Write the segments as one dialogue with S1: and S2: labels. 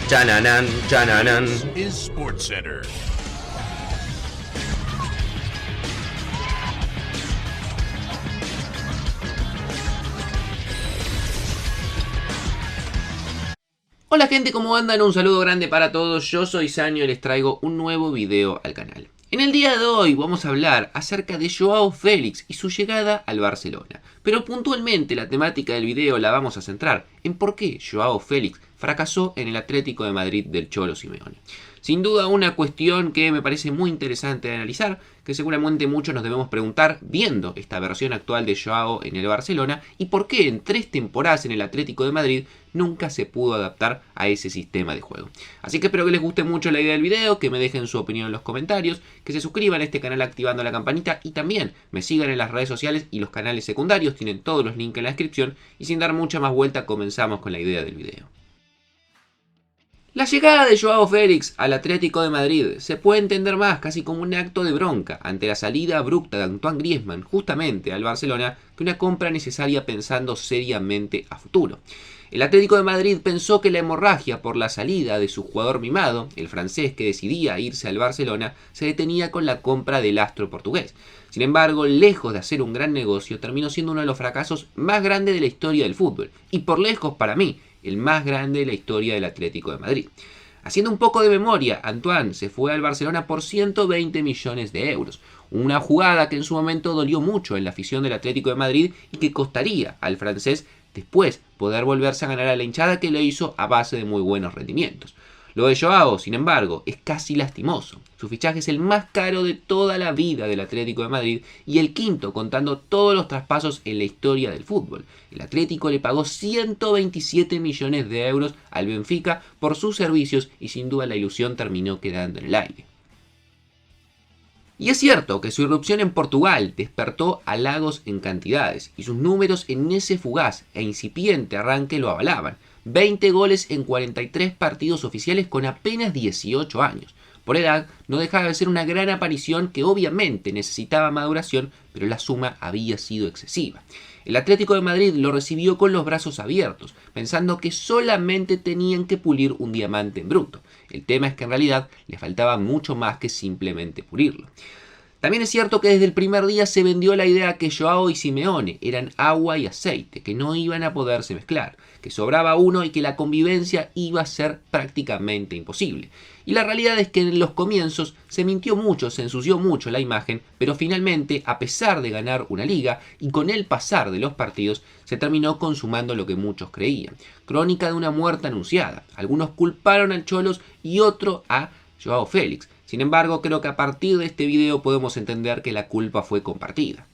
S1: Chananan, chananan.
S2: Is SportsCenter.
S1: Hola gente, ¿cómo andan? Un saludo grande para todos, yo soy Sanio y les traigo un nuevo video al canal. En el día de hoy vamos a hablar acerca de Joao Félix y su llegada al Barcelona. Pero puntualmente la temática del video la vamos a centrar en por qué Joao Félix fracasó en el Atlético de Madrid del Cholo Simeone. Sin duda una cuestión que me parece muy interesante de analizar, que seguramente muchos nos debemos preguntar viendo esta versión actual de Joao en el Barcelona y por qué en 3 temporadas en el Atlético de Madrid nunca se pudo adaptar a ese sistema de juego. Así que espero que les guste mucho la idea del video, que me dejen su opinión en los comentarios, que se suscriban a este canal activando la campanita y también me sigan en las redes sociales y los canales secundarios, tienen todos los links en la descripción y sin dar mucha más vuelta comenzamos con la idea del video. La llegada de Joao Félix al Atlético de Madrid se puede entender más casi como un acto de bronca ante la salida abrupta de Antoine Griezmann justamente al Barcelona que una compra necesaria pensando seriamente a futuro. El Atlético de Madrid pensó que la hemorragia por la salida de su jugador mimado, el francés que decidía irse al Barcelona, se detenía con la compra del astro portugués. Sin embargo, lejos de hacer un gran negocio, terminó siendo uno de los fracasos más grandes de la historia del fútbol. Y por lejos, para mí, el más grande de la historia del Atlético de Madrid. Haciendo un poco de memoria, Antoine se fue al Barcelona por 120 millones de euros. Una jugada que en su momento dolió mucho en la afición del Atlético de Madrid y que costaría al francés después poder volverse a ganar a la hinchada que lo hizo a base de muy buenos rendimientos. Lo de Joao, sin embargo, es casi lastimoso. Su fichaje es el más caro de toda la vida del Atlético de Madrid y el quinto contando todos los traspasos en la historia del fútbol. El Atlético le pagó 127 millones de euros al Benfica por sus servicios y sin duda la ilusión terminó quedando en el aire. Y es cierto que su irrupción en Portugal despertó halagos en cantidades y sus números en ese fugaz e incipiente arranque lo avalaban. 20 goles en 43 partidos oficiales con apenas 18 años. Por edad, no dejaba de ser una gran aparición que obviamente necesitaba maduración, pero la suma había sido excesiva. El Atlético de Madrid lo recibió con los brazos abiertos, pensando que solamente tenían que pulir un diamante en bruto. El tema es que en realidad le faltaba mucho más que simplemente pulirlo. También es cierto que desde el primer día se vendió la idea que Joao y Simeone eran agua y aceite, que no iban a poderse mezclar, que sobraba uno y que la convivencia iba a ser prácticamente imposible. Y la realidad es que en los comienzos se mintió mucho, se ensució mucho la imagen, pero finalmente, a pesar de ganar una liga y con el pasar de los partidos, se terminó consumando lo que muchos creían. Crónica de una muerte anunciada. Algunos culparon al Cholos y otro a Joao Félix. Sin embargo, creo que a partir de este video podemos entender que la culpa fue compartida.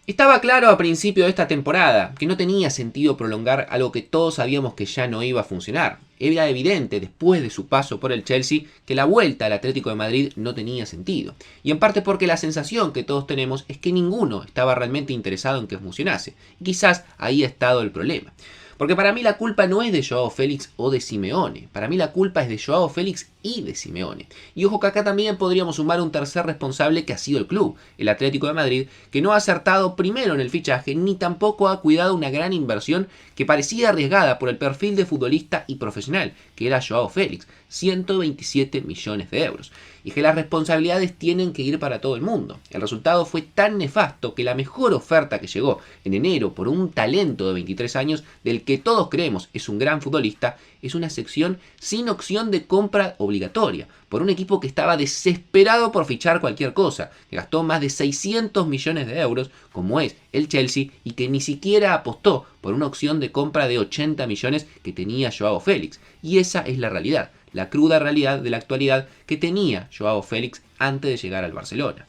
S1: Estaba claro a principio de esta temporada que no tenía sentido prolongar algo que todos sabíamos que ya no iba a funcionar. Era evidente después de su paso por el Chelsea que la vuelta al Atlético de Madrid no tenía sentido. Y en parte porque la sensación que todos tenemos es que ninguno estaba realmente interesado en que funcionase. Y quizás ahí ha estado el problema. Porque para mí la culpa no es de Joao Félix o de Simeone. Para mí la culpa es de Joao Félix y de Simeone. Y ojo que acá también podríamos sumar un tercer responsable que ha sido el club, el Atlético de Madrid, que no ha acertado primero en el fichaje ni tampoco ha cuidado una gran inversión que parecía arriesgada por el perfil de futbolista y profesional, que era Joao Félix, 127 millones de euros. Y que las responsabilidades tienen que ir para todo el mundo. El resultado fue tan nefasto que la mejor oferta que llegó en enero por un talento de 23 años, del que todos creemos es un gran futbolista, es una sección sin opción de compra obligatoria, por un equipo que estaba desesperado por fichar cualquier cosa, que gastó más de 600 millones de euros, como es el Chelsea, y que ni siquiera apostó por una opción de compra de 80 millones que tenía Joao Félix. Y esa es la realidad. La cruda realidad de la actualidad que tenía Joao Félix antes de llegar al Barcelona.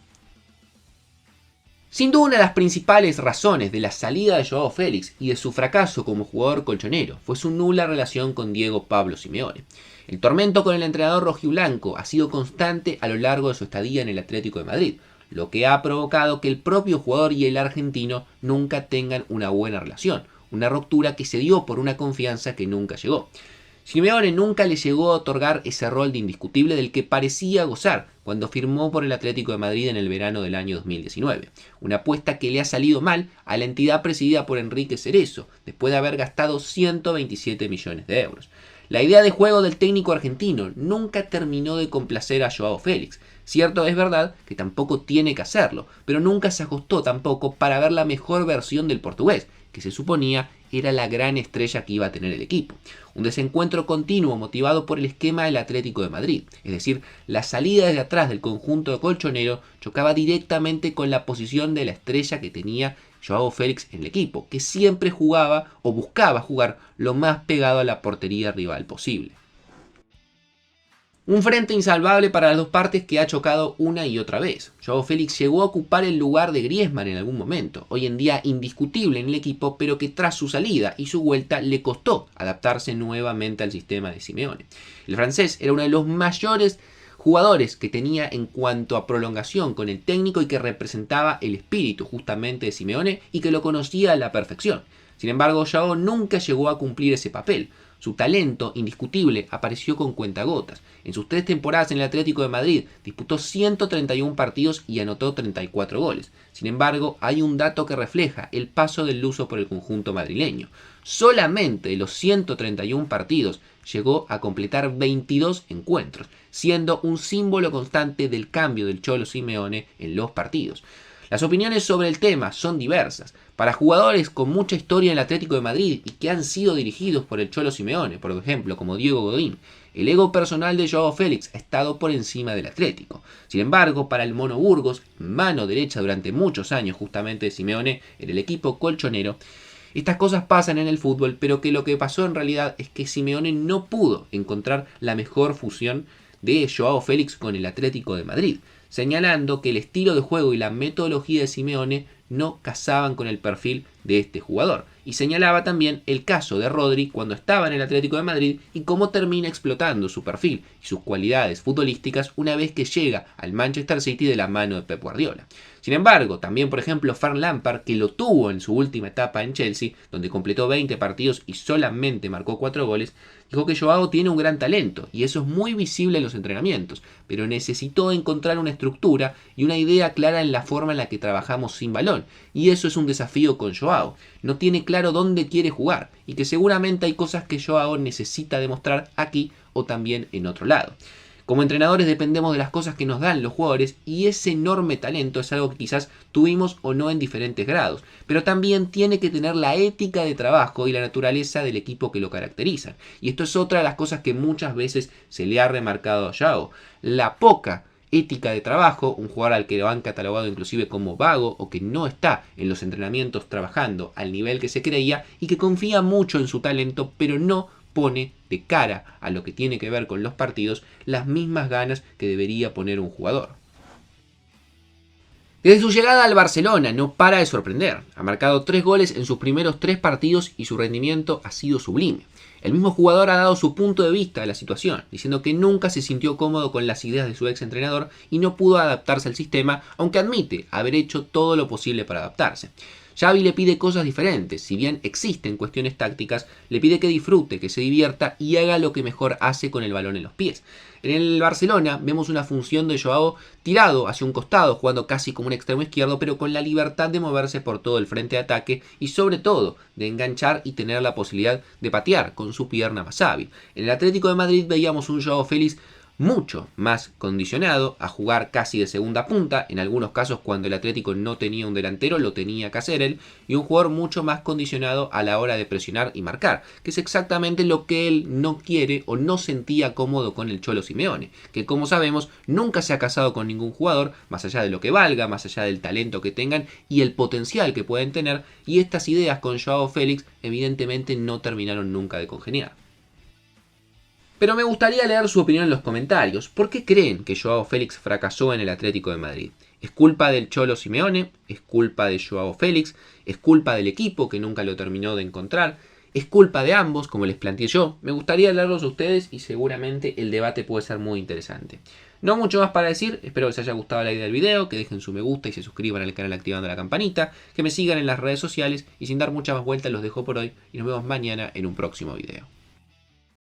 S1: Sin duda una de las principales razones de la salida de Joao Félix y de su fracaso como jugador colchonero fue su nula relación con Diego Pablo Simeone. El tormento con el entrenador rojiblanco ha sido constante a lo largo de su estadía en el Atlético de Madrid, lo que ha provocado que el propio jugador y el argentino nunca tengan una buena relación, una ruptura que se dio por una confianza que nunca llegó. Simeone nunca le llegó a otorgar ese rol de indiscutible del que parecía gozar cuando firmó por el Atlético de Madrid en el verano del año 2019. Una apuesta que le ha salido mal a la entidad presidida por Enrique Cerezo, después de haber gastado 127 millones de euros. La idea de juego del técnico argentino nunca terminó de complacer a Joao Félix. Cierto es verdad que tampoco tiene que hacerlo, pero nunca se ajustó tampoco para ver la mejor versión del portugués, que se suponía era la gran estrella que iba a tener el equipo. Un desencuentro continuo motivado por el esquema del Atlético de Madrid, es decir, la salida desde atrás del conjunto colchonero chocaba directamente con la posición de la estrella que tenía Joao Félix en el equipo, que siempre jugaba o buscaba jugar lo más pegado a la portería rival posible. Un frente insalvable para las dos partes que ha chocado una y otra vez. Joao Félix llegó a ocupar el lugar de Griezmann en algún momento, hoy en día indiscutible en el equipo, pero que tras su salida y su vuelta le costó adaptarse nuevamente al sistema de Simeone. El francés era uno de los mayores jugadores que tenía en cuanto a prolongación con el técnico y que representaba el espíritu justamente de Simeone y que lo conocía a la perfección. Sin embargo, Joao nunca llegó a cumplir ese papel. Su talento indiscutible apareció con cuentagotas. En sus 3 temporadas en el Atlético de Madrid disputó 131 partidos y anotó 34 goles. Sin embargo, hay un dato que refleja el paso del luso por el conjunto madrileño. Solamente de los 131 partidos llegó a completar 22 encuentros, siendo un símbolo constante del cambio del Cholo Simeone en los partidos. Las opiniones sobre el tema son diversas. Para jugadores con mucha historia en el Atlético de Madrid y que han sido dirigidos por el Cholo Simeone, por ejemplo como Diego Godín, el ego personal de Joao Félix ha estado por encima del Atlético. Sin embargo, para el Mono Burgos, mano derecha durante muchos años justamente de Simeone en el equipo colchonero, estas cosas pasan en el fútbol, pero que lo que pasó en realidad es que Simeone no pudo encontrar la mejor fusión de Joao Félix con el Atlético de Madrid, señalando que el estilo de juego y la metodología de Simeone no casaban con el perfil de este jugador. Y señalaba también el caso de Rodri cuando estaba en el Atlético de Madrid y cómo termina explotando su perfil y sus cualidades futbolísticas una vez que llega al Manchester City de la mano de Pep Guardiola. Sin embargo, también por ejemplo Frank Lampard, que lo tuvo en su última etapa en Chelsea, donde completó 20 partidos y solamente marcó 4 goles, dijo que Joao tiene un gran talento y eso es muy visible en los entrenamientos, pero necesitó encontrar una estructura y una idea clara en la forma en la que trabajamos sin balón, y eso es un desafío con Joao. No tiene claro dónde quiere jugar y que seguramente hay cosas que Joao necesita demostrar aquí o también en otro lado. Como entrenadores dependemos de las cosas que nos dan los jugadores y ese enorme talento es algo que quizás tuvimos o no en diferentes grados, pero también tiene que tener la ética de trabajo y la naturaleza del equipo que lo caracterizan. Y esto es otra de las cosas que muchas veces se le ha remarcado a Joao, la poca ética de trabajo, un jugador al que lo han catalogado inclusive como vago o que no está en los entrenamientos trabajando al nivel que se creía y que confía mucho en su talento, pero no pone de cara a lo que tiene que ver con los partidos las mismas ganas que debería poner un jugador. Desde su llegada al Barcelona no para de sorprender. Ha marcado 3 goles en sus primeros 3 partidos y su rendimiento ha sido sublime. El mismo jugador ha dado su punto de vista de la situación, diciendo que nunca se sintió cómodo con las ideas de su ex entrenador y no pudo adaptarse al sistema, aunque admite haber hecho todo lo posible para adaptarse. Xavi le pide cosas diferentes, si bien existen cuestiones tácticas, le pide que disfrute, que se divierta y haga lo que mejor hace con el balón en los pies. En el Barcelona vemos una función de Joao tirado hacia un costado, jugando casi como un extremo izquierdo, pero con la libertad de moverse por todo el frente de ataque y sobre todo de enganchar y tener la posibilidad de patear con su pierna más hábil. En el Atlético de Madrid veíamos un Joao Félix mucho más condicionado a jugar casi de segunda punta, en algunos casos cuando el Atlético no tenía un delantero lo tenía que hacer él, y un jugador mucho más condicionado a la hora de presionar y marcar, que es exactamente lo que él no quiere o no sentía cómodo con el Cholo Simeone, que como sabemos nunca se ha casado con ningún jugador, más allá de lo que valga, más allá del talento que tengan y el potencial que pueden tener, y estas ideas con Joao Félix evidentemente no terminaron nunca de congeniar. Pero me gustaría leer su opinión en los comentarios. ¿Por qué creen que Joao Félix fracasó en el Atlético de Madrid? ¿Es culpa del Cholo Simeone? ¿Es culpa de Joao Félix? ¿Es culpa del equipo que nunca lo terminó de encontrar? ¿Es culpa de ambos, como les planteé yo? Me gustaría leerlos a ustedes y seguramente el debate puede ser muy interesante. No mucho más para decir, espero que les haya gustado la idea del video, que dejen su me gusta y se suscriban al canal activando la campanita, que me sigan en las redes sociales y sin dar mucha más vuelta los dejo por hoy y nos vemos mañana en un próximo video.